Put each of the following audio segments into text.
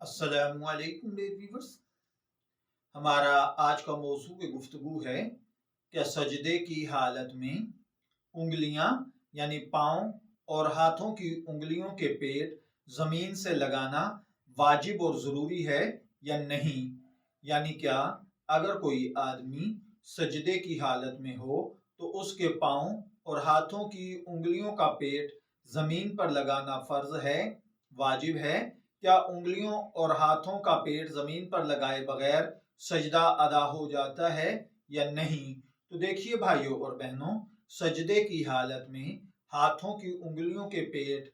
السلام علیکم ویورز، ہمارا آج کا موضوع گفتگو ہے کہ سجدے کی حالت میں انگلیاں یعنی پاؤں اور ہاتھوں کی انگلیوں کے پیٹ زمین سے لگانا واجب اور ضروری ہے یا نہیں؟ یعنی کیا اگر کوئی آدمی سجدے کی حالت میں ہو تو اس کے پاؤں اور ہاتھوں کی انگلیوں کا پیٹ زمین پر لگانا فرض ہے، واجب ہے؟ کیا انگلیوں اور ہاتھوں کا پیٹ زمین پر لگائے بغیر سجدہ ادا ہو جاتا ہے یا نہیں؟ تو دیکھیے بھائیوں اور بہنوں، سجدے کی حالت میں ہاتھوں کی انگلیوں کے پیٹ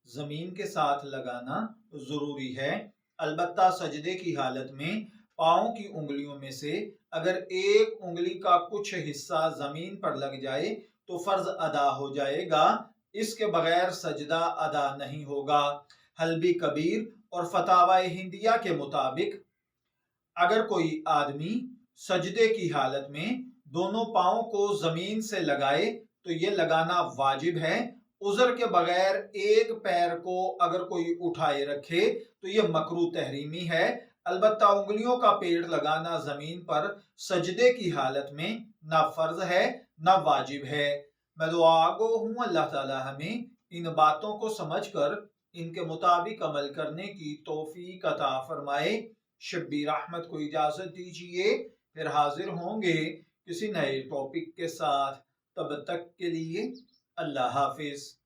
زمین کے ساتھ لگانا ضروری ہے۔ البتہ سجدے کی حالت میں پاؤں کی انگلیوں میں سے اگر ایک انگلی کا کچھ حصہ زمین پر لگ جائے تو فرض ادا ہو جائے گا، اس کے بغیر سجدہ ادا نہیں ہوگا۔ حلبی کبیر اور فتاوی ہندیہ کے مطابق اگر کوئی آدمی سجدے کی حالت میں دونوں پاؤں کو زمین سے لگائے تو یہ لگانا واجب ہے۔ عذر کے بغیر ایک پیر کو اگر کوئی اٹھائے رکھے تو یہ مکروہ تحریمی ہے۔ البتہ انگلیوں کا پیٹ لگانا زمین پر سجدے کی حالت میں نہ فرض ہے نہ واجب ہے۔ میں دعا گو ہوں اللہ تعالی ہمیں ان باتوں کو سمجھ کر ان کے مطابق عمل کرنے کی توفیق عطا فرمائے۔ شبیر احمد کو اجازت دیجیے، پھر حاضر ہوں گے کسی نئے ٹاپک کے ساتھ۔ تب تک کے لیے اللہ حافظ۔